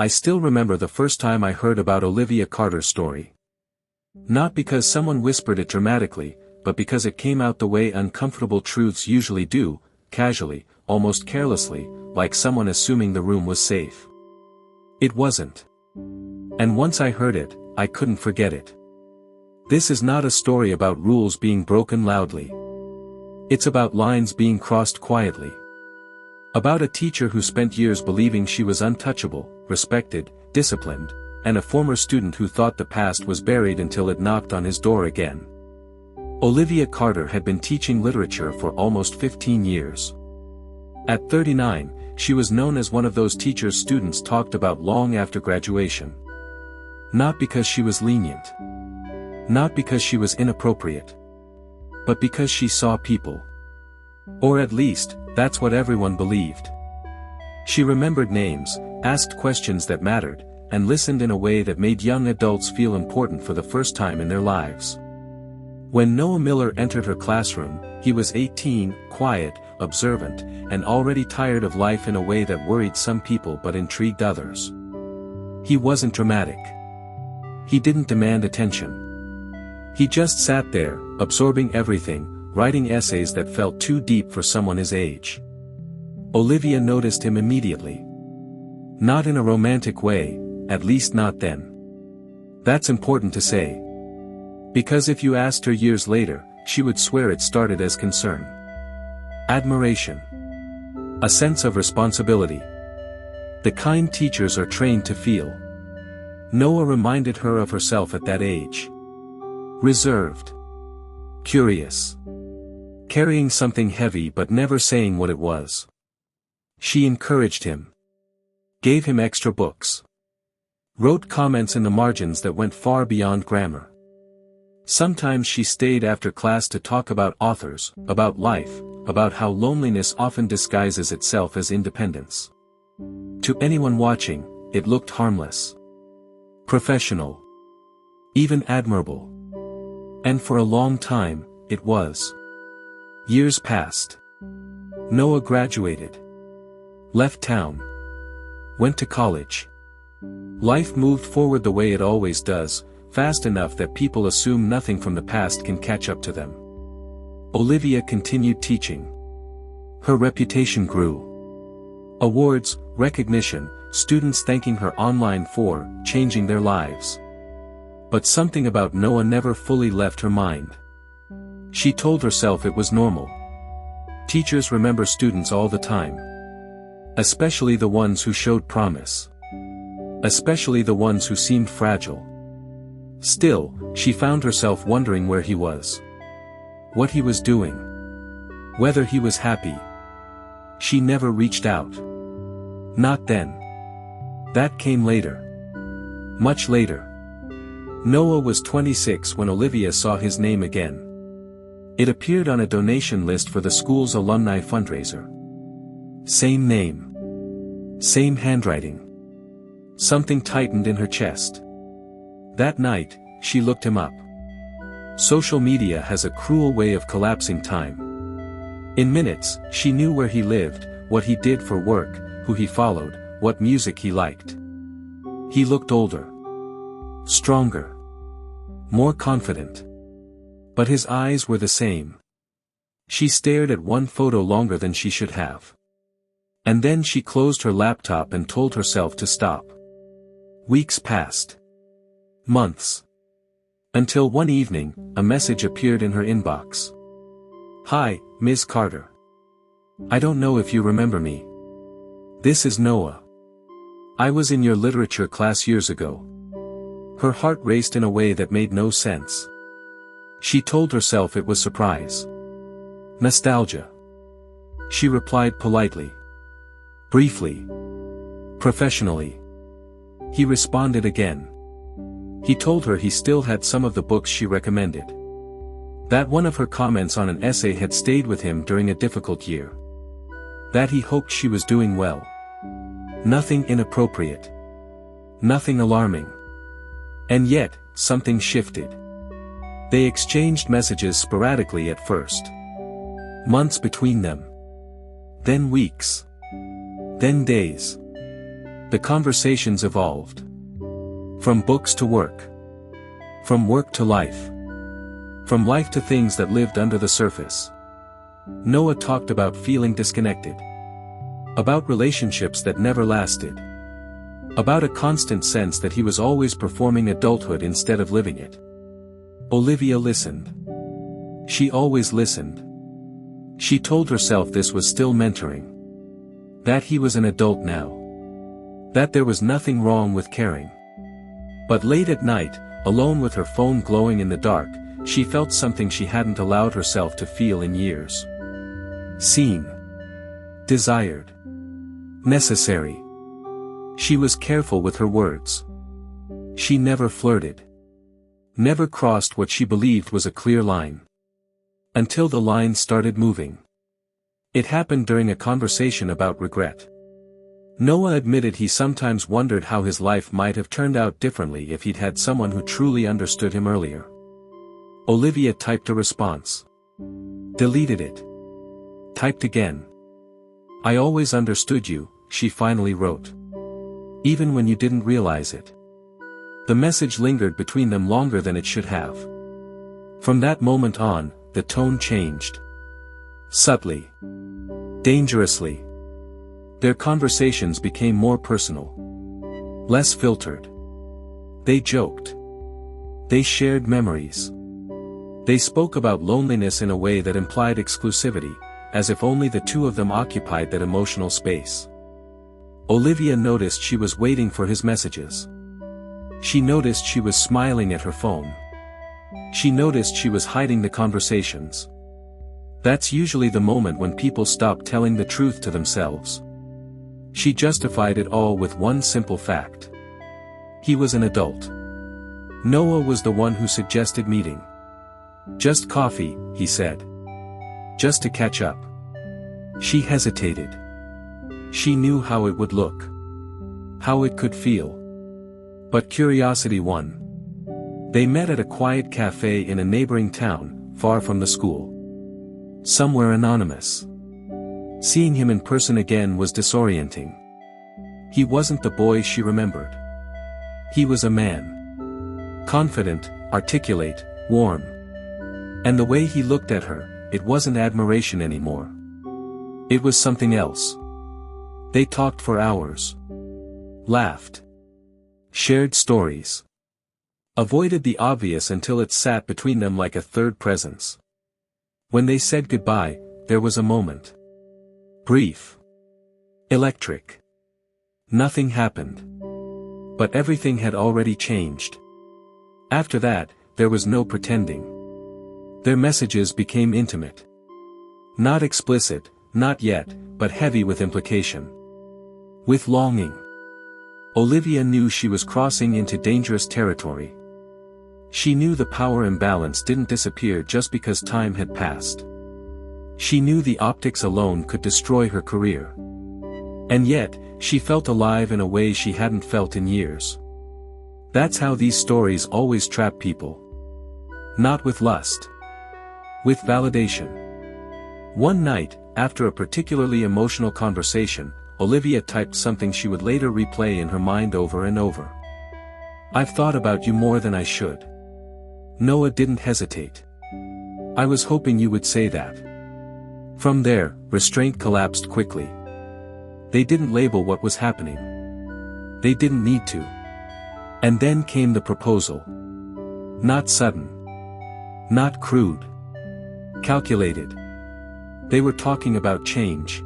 I still remember the first time I heard about Olivia Carter's story. Not because someone whispered it dramatically, but because it came out the way uncomfortable truths usually do, casually, almost carelessly, like someone assuming the room was safe. It wasn't. And once I heard it, I couldn't forget it. This is not a story about rules being broken loudly. It's about lines being crossed quietly. About a teacher who spent years believing she was untouchable, respected, disciplined, and a former student who thought the past was buried until it knocked on his door again. Olivia Carter had been teaching literature for almost 15 years. At 39, she was known as one of those teachers students talked about long after graduation. Not because she was lenient. Not because she was inappropriate. But because she saw people. Or at least, that's what everyone believed. She remembered names, asked questions that mattered, and listened in a way that made young adults feel important for the first time in their lives. When Noah Miller entered her classroom, he was 18, quiet, observant, and already tired of life in a way that worried some people but intrigued others. He wasn't dramatic. He didn't demand attention. He just sat there, absorbing everything, writing essays that felt too deep for someone his age. Olivia noticed him immediately. Not in a romantic way, at least not then. That's important to say. Because if you asked her years later, she would swear it started as concern. Admiration. A sense of responsibility. The kind teachers are trained to feel. Noah reminded her of herself at that age. Reserved. Curious. Carrying something heavy but never saying what it was. She encouraged him. Gave him extra books. Wrote comments in the margins that went far beyond grammar. Sometimes she stayed after class to talk about authors, about life, about how loneliness often disguises itself as independence. To anyone watching, it looked harmless. Professional. Even admirable. And for a long time, it was. Years passed. Noah graduated. Left town. Went to college. Life moved forward the way it always does, fast enough that people assume nothing from the past can catch up to them. Olivia continued teaching. Her reputation grew. Awards, recognition, students thanking her online for changing their lives. But something about Noah never fully left her mind. She told herself it was normal. Teachers remember students all the time. Especially the ones who showed promise. Especially the ones who seemed fragile. Still, she found herself wondering where he was. What he was doing. Whether he was happy. She never reached out. Not then. That came later. Much later. Noah was 26 when Olivia saw his name again. It appeared on a donation list for the school's alumni fundraiser. Same name. Same handwriting. Something tightened in her chest. That night, she looked him up. Social media has a cruel way of collapsing time. In minutes, she knew where he lived, what he did for work, who he followed, what music he liked. He looked older. Stronger. More confident. But his eyes were the same. She stared at one photo longer than she should have. And then she closed her laptop and told herself to stop. Weeks passed. Months. Until one evening, a message appeared in her inbox. Hi, Ms. Carter. I don't know if you remember me. This is Noah. I was in your literature class years ago. Her heart raced in a way that made no sense. She told herself it was surprise. Nostalgia. She replied politely. Briefly. Professionally. He responded again. He told her he still had some of the books she recommended. That one of her comments on an essay had stayed with him during a difficult year. That he hoped she was doing well. Nothing inappropriate. Nothing alarming. And yet, something shifted. They exchanged messages sporadically at first. Months between them. Then weeks. Then days. The conversations evolved. From books to work. From work to life. From life to things that lived under the surface. Noah talked about feeling disconnected. About relationships that never lasted. About a constant sense that he was always performing adulthood instead of living it. Olivia listened. She always listened. She told herself this was still mentoring. That he was an adult now. That there was nothing wrong with caring. But late at night, alone with her phone glowing in the dark, she felt something she hadn't allowed herself to feel in years. Seen. Desired. Necessary. She was careful with her words. She never flirted. Never crossed what she believed was a clear line. Until the line started moving. It happened during a conversation about regret. Noah admitted he sometimes wondered how his life might have turned out differently if he'd had someone who truly understood him earlier. Olivia typed a response. Deleted it. Typed again. I always understood you, she finally wrote. Even when you didn't realize it. The message lingered between them longer than it should have. From that moment on, the tone changed. Subtly. Dangerously. Their conversations became more personal. Less filtered. They joked. They shared memories. They spoke about loneliness in a way that implied exclusivity, as if only the two of them occupied that emotional space. Olivia noticed she was waiting for his messages. She noticed she was smiling at her phone. She noticed she was hiding the conversations. That's usually the moment when people stop telling the truth to themselves. She justified it all with one simple fact. He was an adult. Noah was the one who suggested meeting. Just coffee, he said. Just to catch up. She hesitated. She knew how it would look. How it could feel. But curiosity won. They met at a quiet cafe in a neighboring town, far from the school. Somewhere anonymous. Seeing him in person again was disorienting. He wasn't the boy she remembered. He was a man. Confident, articulate, warm. And the way he looked at her, it wasn't admiration anymore. It was something else. They talked for hours. Laughed. Shared stories. Avoided the obvious until it sat between them like a third presence. When they said goodbye, there was a moment. Brief. Electric. Nothing happened. But everything had already changed. After that, there was no pretending. Their messages became intimate. Not explicit, not yet, but heavy with implication. With longing. Olivia knew she was crossing into dangerous territory. She knew the power imbalance didn't disappear just because time had passed. She knew the optics alone could destroy her career. And yet, she felt alive in a way she hadn't felt in years. That's how these stories always trap people. Not with lust. With validation. One night, after a particularly emotional conversation, Olivia typed something she would later replay in her mind over and over. I've thought about you more than I should. Noah didn't hesitate. I was hoping you would say that. From there, restraint collapsed quickly. They didn't label what was happening. They didn't need to. And then came the proposal. Not sudden. Not crude. Calculated. They were talking about change.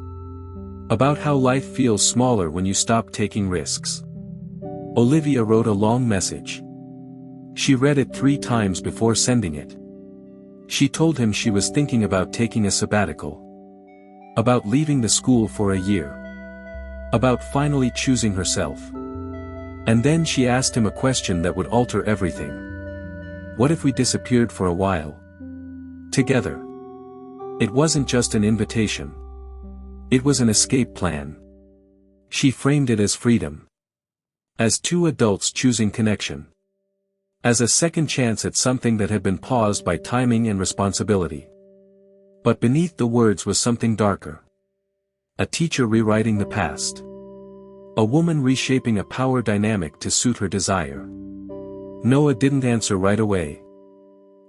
About how life feels smaller when you stop taking risks. Olivia wrote a long message. She read it 3 times before sending it. She told him she was thinking about taking a sabbatical. About leaving the school for a year. About finally choosing herself. And then she asked him a question that would alter everything. What if we disappeared for a while? Together. It wasn't just an invitation. It was an escape plan. She framed it as freedom. As 2 adults choosing connection. As a second chance at something that had been paused by timing and responsibility. But beneath the words was something darker. A teacher rewriting the past. A woman reshaping a power dynamic to suit her desire. Noah didn't answer right away.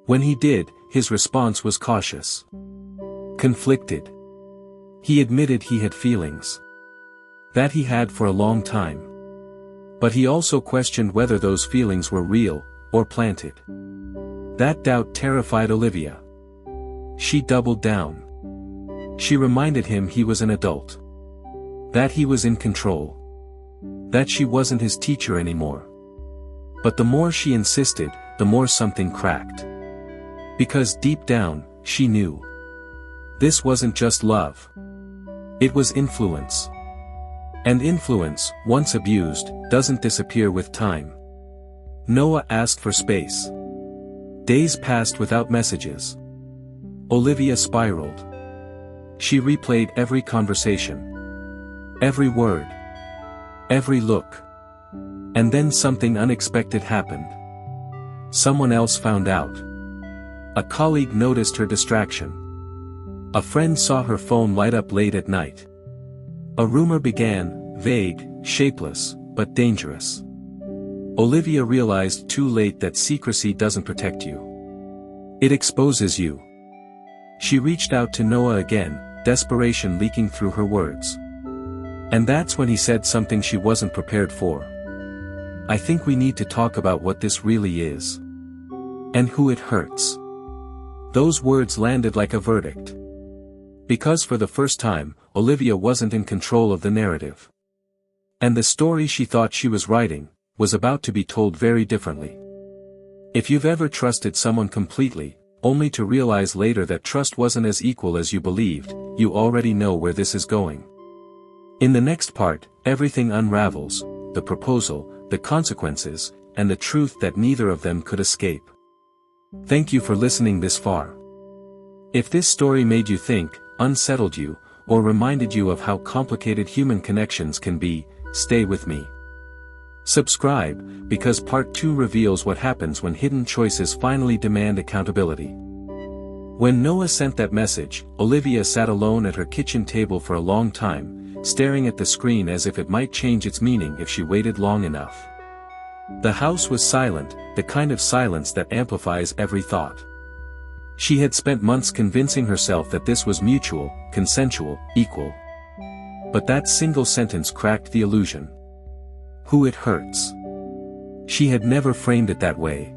When he did, his response was cautious. Conflicted. He admitted he had feelings. That he had for a long time. But he also questioned whether those feelings were real, or planted. That doubt terrified Olivia. She doubled down. She reminded him he was an adult. That he was in control. That she wasn't his teacher anymore. But the more she insisted, the more something cracked. Because deep down, she knew. This wasn't just love. It was influence. And influence, once abused, doesn't disappear with time. Noah asked for space. Days passed without messages. Olivia spiraled. She replayed every conversation. Every word. Every look. And then something unexpected happened. Someone else found out. A colleague noticed her distraction. A friend saw her phone light up late at night. A rumor began, vague, shapeless, but dangerous. Olivia realized too late that secrecy doesn't protect you. It exposes you. She reached out to Noah again, desperation leaking through her words. And that's when he said something she wasn't prepared for. I think we need to talk about what this really is. And who it hurts. Those words landed like a verdict. Because for the first time, Olivia wasn't in control of the narrative. And the story she thought she was writing, was about to be told very differently. If you've ever trusted someone completely, only to realize later that trust wasn't as equal as you believed, you already know where this is going. In the next part, everything unravels, the proposal, the consequences, and the truth that neither of them could escape. Thank you for listening this far. If this story made you think, unsettled you, or reminded you of how complicated human connections can be, stay with me. Subscribe, because part 2 reveals what happens when hidden choices finally demand accountability. When Noah sent that message, Olivia sat alone at her kitchen table for a long time, staring at the screen as if it might change its meaning if she waited long enough. The house was silent, the kind of silence that amplifies every thought. She had spent months convincing herself that this was mutual, consensual, equal. But that single sentence cracked the illusion. Who it hurts. She had never framed it that way.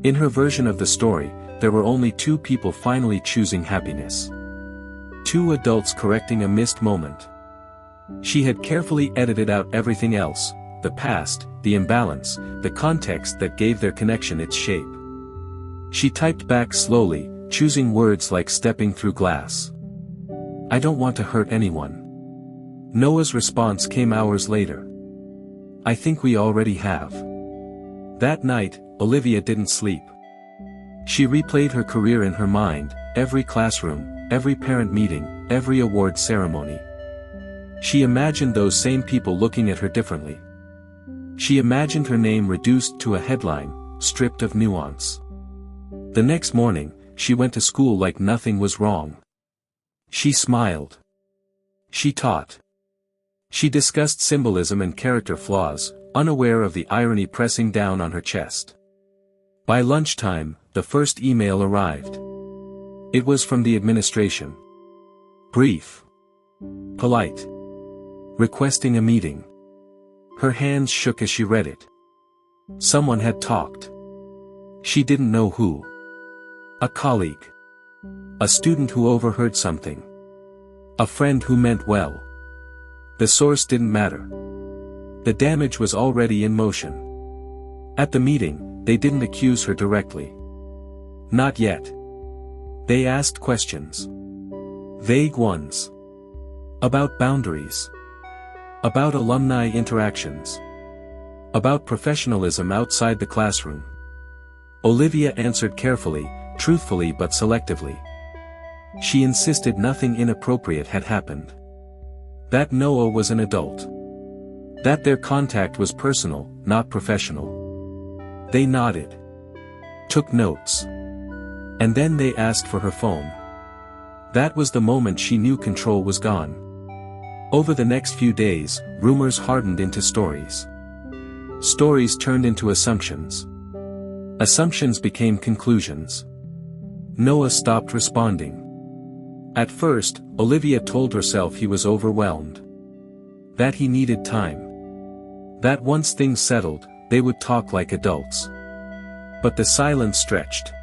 In her version of the story, there were only two people finally choosing happiness. Two adults correcting a missed moment. She had carefully edited out everything else, the past, the imbalance, the context that gave their connection its shape. She typed back slowly, choosing words like stepping through glass. I don't want to hurt anyone. Noah's response came hours later. I think we already have. That night, Olivia didn't sleep. She replayed her career in her mind, every classroom, every parent meeting, every award ceremony. She imagined those same people looking at her differently. She imagined her name reduced to a headline, stripped of nuance. The next morning, she went to school like nothing was wrong. She smiled. She taught. She discussed symbolism and character flaws, unaware of the irony pressing down on her chest. By lunchtime, the first email arrived. It was from the administration. Brief. Polite. Requesting a meeting. Her hands shook as she read it. Someone had talked. She didn't know who. A colleague. A student who overheard something. A friend who meant well. The source didn't matter. The damage was already in motion. At the meeting, they didn't accuse her directly. Not yet. They asked questions. Vague ones. About boundaries. About alumni interactions. About professionalism outside the classroom. Olivia answered carefully, truthfully but selectively. She insisted nothing inappropriate had happened. That Noah was an adult. That their contact was personal, not professional. They nodded. Took notes. And then they asked for her phone. That was the moment she knew control was gone. Over the next few days, rumors hardened into stories. Stories turned into assumptions. Assumptions became conclusions. Noah stopped responding. At first, Olivia told herself he was overwhelmed. That he needed time. That once things settled, they would talk like adults. But the silence stretched.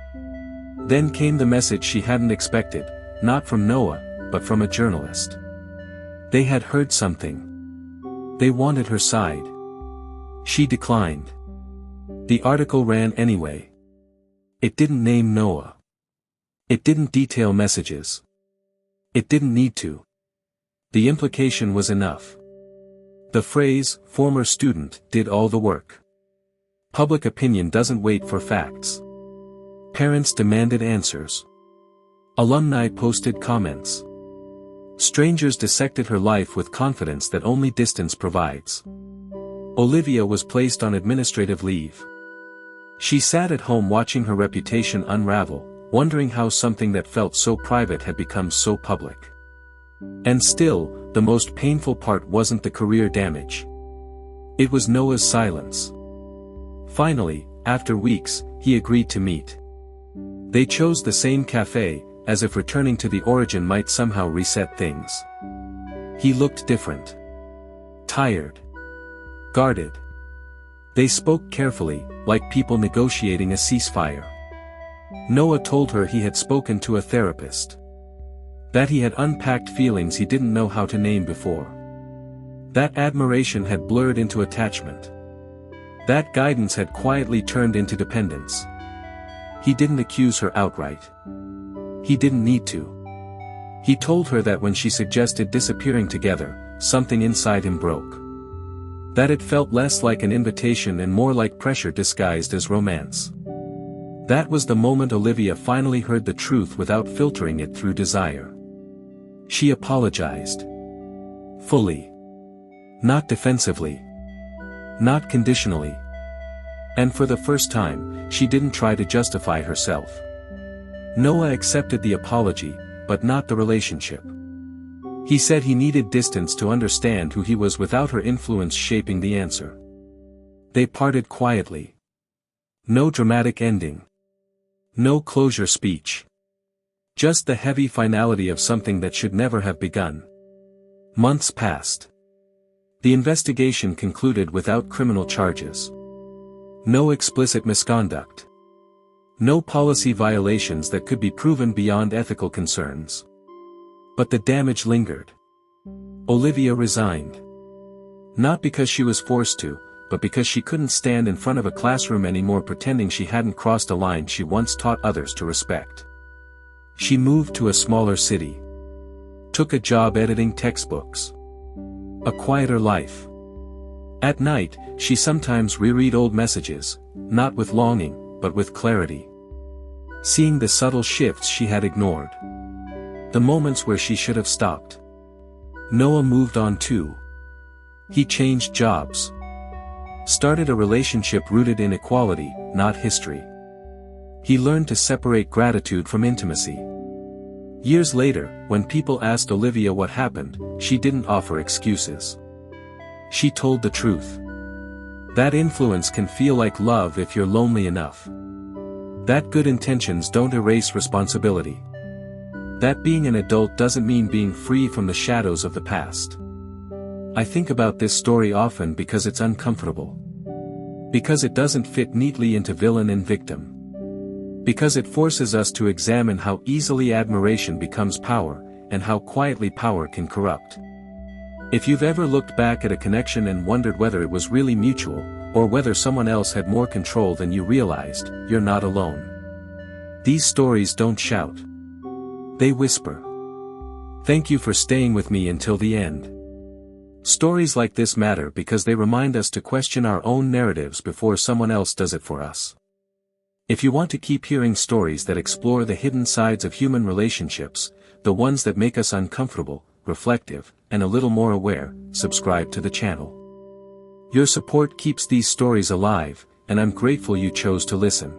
Then came the message she hadn't expected, not from Noah, but from a journalist. They had heard something. They wanted her side. She declined. The article ran anyway. It didn't name Noah. It didn't detail messages. It didn't need to. The implication was enough. The phrase, former student, did all the work. Public opinion doesn't wait for facts. Parents demanded answers. Alumni posted comments. Strangers dissected her life with confidence that only distance provides. Olivia was placed on administrative leave. She sat at home watching her reputation unravel, wondering how something that felt so private had become so public. And still, the most painful part wasn't the career damage. It was Noah's silence. Finally, after weeks, he agreed to meet. They chose the same cafe, as if returning to the origin might somehow reset things. He looked different. Tired. Guarded. They spoke carefully, like people negotiating a ceasefire. Noah told her he had spoken to a therapist. That he had unpacked feelings he didn't know how to name before. That admiration had blurred into attachment. That guidance had quietly turned into dependence. He didn't accuse her outright. He didn't need to. He told her that when she suggested disappearing together, something inside him broke. That it felt less like an invitation and more like pressure disguised as romance. That was the moment Olivia finally heard the truth without filtering it through desire. She apologized. Fully. Not defensively. Not conditionally. And for the first time, she didn't try to justify herself. Noah accepted the apology, but not the relationship. He said he needed distance to understand who he was without her influence shaping the answer. They parted quietly. No dramatic ending. No closure speech. Just the heavy finality of something that should never have begun. Months passed. The investigation concluded without criminal charges. No explicit misconduct. No policy violations that could be proven beyond ethical concerns. But the damage lingered. Olivia resigned. Not because she was forced to, but because she couldn't stand in front of a classroom anymore pretending she hadn't crossed a line she once taught others to respect. She moved to a smaller city. Took a job editing textbooks. A quieter life. At night, she sometimes reread old messages, not with longing, but with clarity. Seeing the subtle shifts she had ignored. The moments where she should have stopped. Noah moved on too. He changed jobs. Started a relationship rooted in equality, not history. He learned to separate gratitude from intimacy. Years later, when people asked Olivia what happened, she didn't offer excuses. She told the truth. That influence can feel like love if you're lonely enough. That good intentions don't erase responsibility. That being an adult doesn't mean being free from the shadows of the past. I think about this story often because it's uncomfortable. Because it doesn't fit neatly into villain and victim. Because it forces us to examine how easily admiration becomes power, and how quietly power can corrupt. If you've ever looked back at a connection and wondered whether it was really mutual, or whether someone else had more control than you realized, you're not alone. These stories don't shout. They whisper. Thank you for staying with me until the end. Stories like this matter because they remind us to question our own narratives before someone else does it for us. If you want to keep hearing stories that explore the hidden sides of human relationships, the ones that make us uncomfortable, reflective, and a little more aware, subscribe to the channel. Your support keeps these stories alive, and I'm grateful you chose to listen.